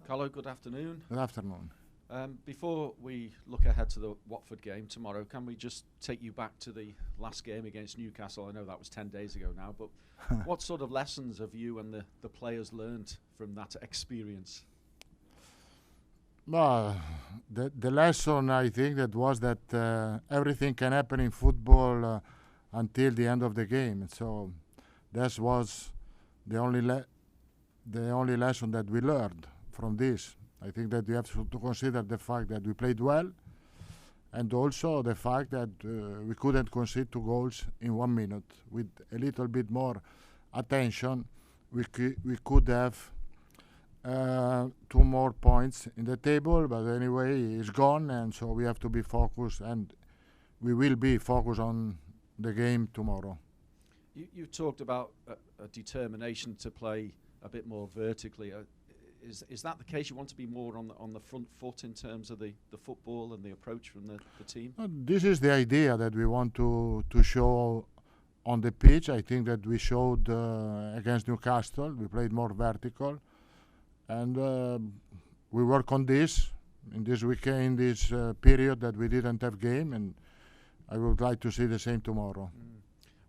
Carlo, good afternoon. Good afternoon. Before we look ahead to the Watford game tomorrow, can we just take you back to the last game against Newcastle? I know that was 10 days ago now, but what sort of lessons have you and the players learned from that experience? Well, the lesson I think that was that everything can happen in football until the end of the game. So that was the only lesson that we learned from this. I think that we have to consider the fact that we played well, and also the fact that we couldn't concede 2 goals in 1 minute. With a little bit more attention, we could have 2 more points in the table, but anyway, it's gone, and so we have to be focused, and we will be focused on the game tomorrow. You talked about a determination to play a bit more vertically. Is that the case? You want to be more on the front foot in terms of the football and the approach from the team? This is the idea that we want to show on the pitch. I think that we showed against Newcastle. We played more vertical, and we work on this in this weekend, this period that we didn't have game, and I would like to see the same tomorrow.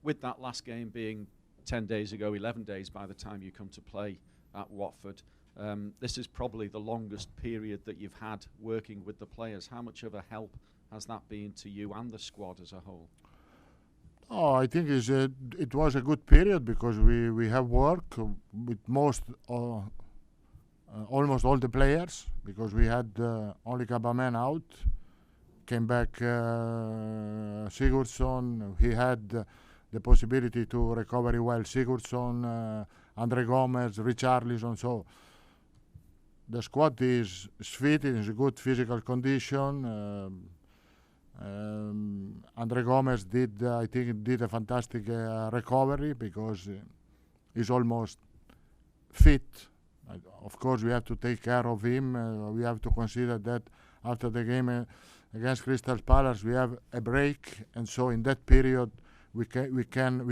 With that last game being 10 days ago, 11 days by the time you come to play at Watford, this is probably the longest period that you've had working with the players. How much of a help has that been to you and the squad as a whole? Oh, I think it was a good period because we have worked with almost all the players, because we had only Gbamin out. Came back Sigurdsson. He had the possibility to recover well. Sigurdsson, Gomes, Richarlison. So the squad is fit, is in good physical condition. Gomes did a fantastic recovery because he's almost fit. Of course, we have to take care of him. We have to consider that after the game against Crystal Palace, we have a break, and so in that period, we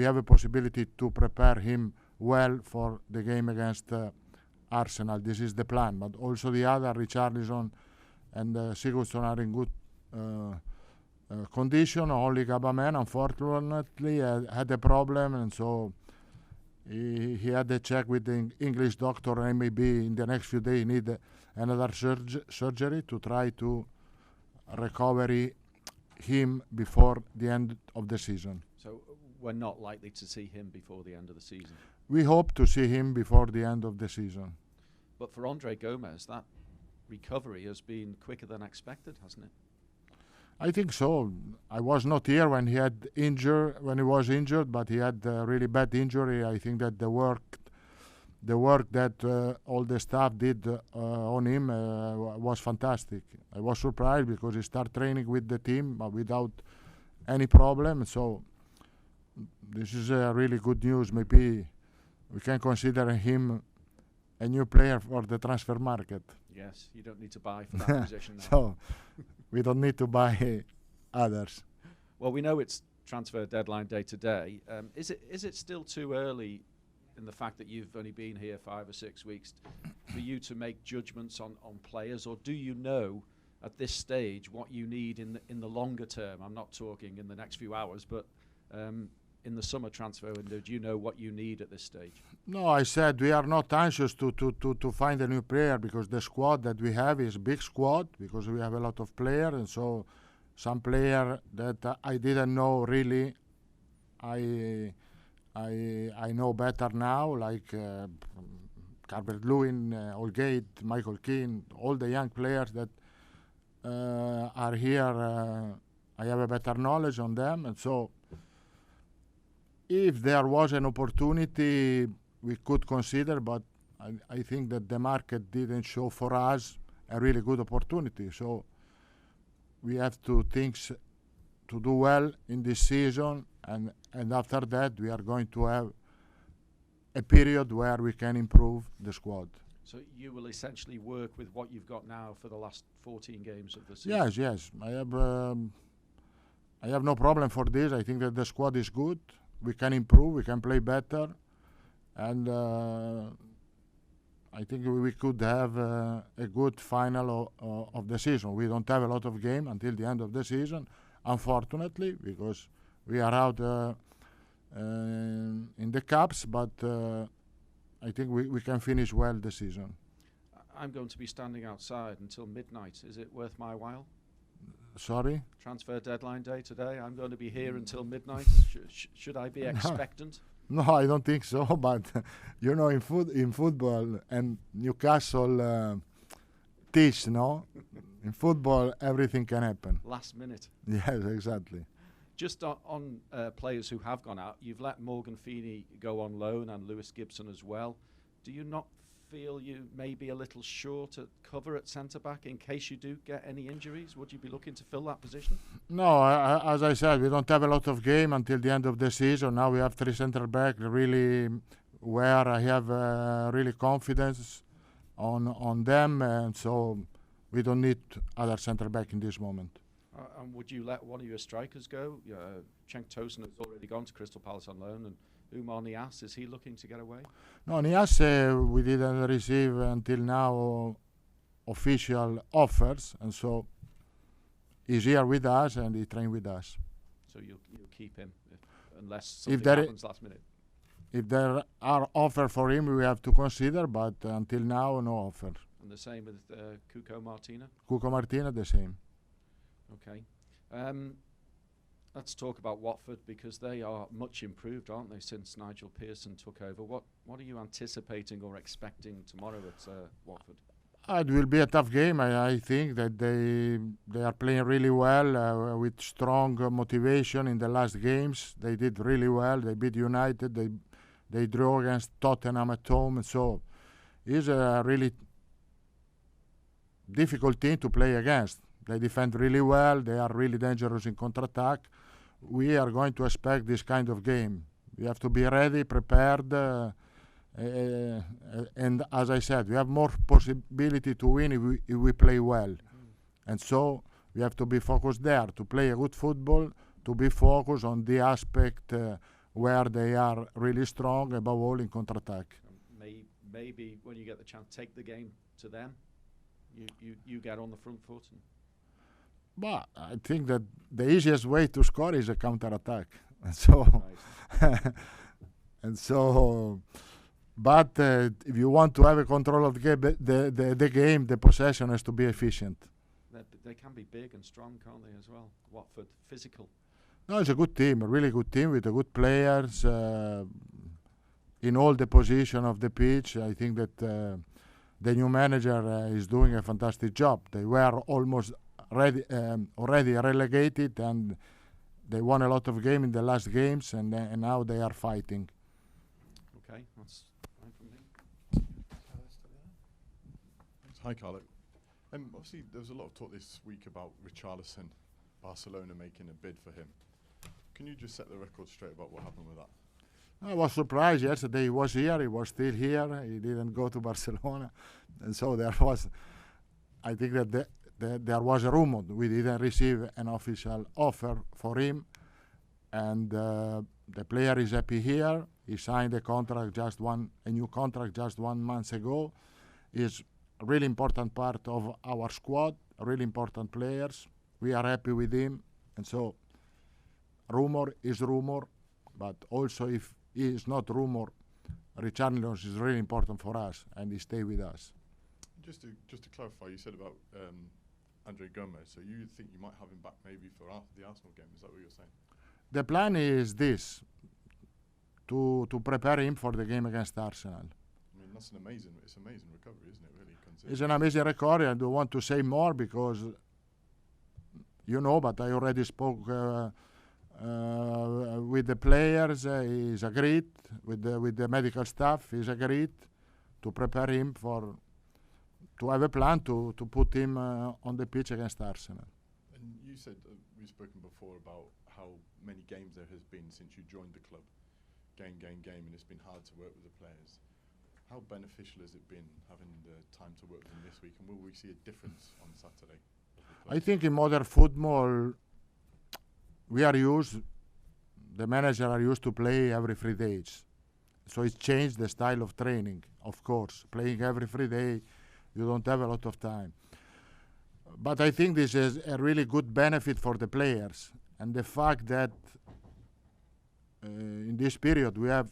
have a possibility to prepare him well for the game against Arsenal. This is the plan. But also the other, Richarlison and Sigurdsson, are in good condition. Only Gbamin, unfortunately, had a problem, and so he had a check with the English doctor, and maybe in the next few days need another surgery to try to recover him before the end of the season. So we're not likely to see him before the end of the season? We hope to see him before the end of the season. But for Gomes, that recovery has been quicker than expected, hasn't it? I think so. I was not here when he was injured, but he had a really bad injury. I think that the work that all the staff did on him was fantastic. I was surprised because he started training with the team without any problem. So this is really good news. Maybe we can consider him a new player for the transfer market. Yes, you don't need to buy for that position now. So we don't need to buy others. Well, we know it's transfer deadline day today. Is it still too early, in the fact that you've only been here 5 or 6 weeks, for you to make judgments on players, or do you know at this stage what you need in the longer term? I'm not talking in the next few hours, but in the summer transfer window, do you know what you need at this stage? No, I said we are not anxious to find a new player, because the squad that we have is a big squad, because we have a lot of players, and so some player that I didn't know really, I know better now, like Calvert-Lewin, Holgate, Michael Keane, all the young players that are here. I have a better knowledge on them, and so if there was an opportunity, we could consider, but I think that the market didn't show for us a really good opportunity. So we have to do well in this season, and after that we are going to have a period where we can improve the squad. So you will essentially work with what you've got now for the last 14 games of the season? Yes. I have no problem for this. I think that the squad is good. We can improve. We can play better, and I think we could have a good final of the season. We don't have a lot of game until the end of the season, unfortunately, because we are out in the cups, but I think we can finish well the season. I'm going to be standing outside until midnight. Is it worth my while? Sorry? Transfer deadline day today. I'm going to be here until midnight. Should I be expectant? No, I don't think so. But you know, in football and Newcastle teach, no? In football, everything can happen. Last minute. Yes, exactly. Just on players who have gone out, you've let Morgan Feeney go on loan and Lewis Gibson as well. Do you not feel you may be a little short at cover at centre-back in case you do get any injuries? Would you be looking to fill that position? No, as I said, we don't have a lot of game until the end of the season. Now we have 3 centre-back really where I have really confidence on them, and so we don't need other centre-back in this moment. And would you let one of your strikers go? Cenk Tosun has already gone to Crystal Palace on loan, and Umar Niasse, is he looking to get away? No, Niasse, we didn't receive until now official offers, and so he's here with us and he trained with us. So you'll keep him unless something happens last minute? If there are offers for him, we have to consider, but until now, no offer. And the same with Cuco Martina? Cuco Martina, the same. Okay. Let's talk about Watford, because they are much improved, aren't they, since Nigel Pearson took over. What are you anticipating or expecting tomorrow at Watford? It will be a tough game. I think that they are playing really well with strong motivation in the last games. They did really well. They beat United. They drew against Tottenham at home. So it's a really difficult team to play against. They defend really well. They are really dangerous in counter-attack. We are going to expect this kind of game. We have to be ready, prepared, and as I said, we have more possibility to win if we play well. And so we have to be focused there, to play a good football, to be focused on the aspect where they are really strong, above all in counter-attack. Maybe when you get the chance, take the game to them. You get on the front foot. But I think that the easiest way to score is a counter-attack, and so, But if you want to have a control of the game, the possession has to be efficient. They can be big and strong, can't they, as well? Watford, physical. No, it's a good team, a really good team with the good players in all the positions of the pitch. I think that the new manager is doing a fantastic job. They were almost already relegated, and they won a lot of games in the last games, and now they are fighting. Okay, that's fine from me. Hi, Carlo. Obviously, there was a lot of talk this week about Richarlison, Barcelona making a bid for him. Can you just set the record straight about what happened with that? I was surprised yesterday. He was here. He was still here. He didn't go to Barcelona, and so there was. I think that there was a rumor. We didn't receive an official offer for him, and the player is happy here. He signed a new contract just 1 month ago. He's a really important part of our squad. Really important players. We are happy with him, and so rumor is rumor, but also if he is not rumor, Richarlison is really important for us, and he stay with us. Just to clarify, you said about Andre Gomes, so you think you might have him back maybe for the Arsenal game? Is that what you're saying? The plan is this, to prepare him for the game against Arsenal. I mean, it's amazing recovery, isn't it, really? It's an amazing recovery. I don't want to say more because, but I already spoke with the players. He's agreed with the medical staff. He's agreed to prepare him to have a plan to put him on the pitch against Arsenal. And you said, we've spoken before about how many games there has been since you joined the club. Game, and it's been hard to work with the players. How beneficial has it been having the time to work with them this week, and will we see a difference on Saturday? I think in modern football, the manager are used to play every 3 days. So it's changed the style of training, of course. Playing every free day, you don't have a lot of time. But I think this is a really good benefit for the players. And the fact that in this period we have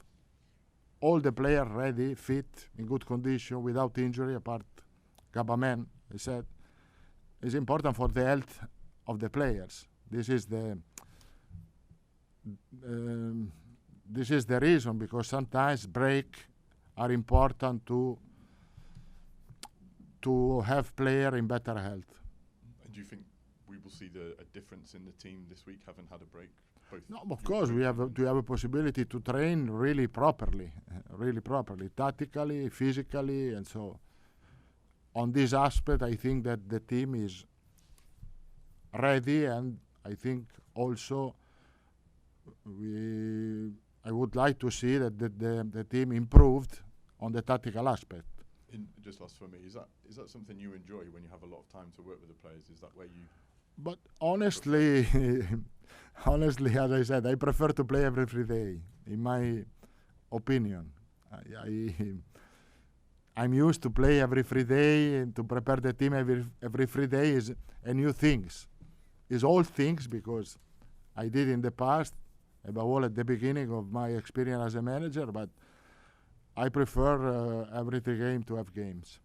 all the players ready, fit, in good condition, without injury, apart Gbamin, I said, is important for the health of the players. This is the reason, because sometimes breaks are important to have player in better health. And do you think we will see a difference in the team this week, having had a break? No, of course we have a possibility to train really properly, tactically, physically, and so on this aspect I think that the team is ready, and I think also I would like to see that the team improved on the tactical aspect. Just last for me, is that something you enjoy when you have a lot of time to work with the players? Is that where you? But honestly, as I said, I prefer to play every free day. In my opinion, I'm used to play every free day, and to prepare the team every free day is a new things. Is old things, because I did in the past, above all at the beginning of my experience as a manager. But I prefer every game to have games.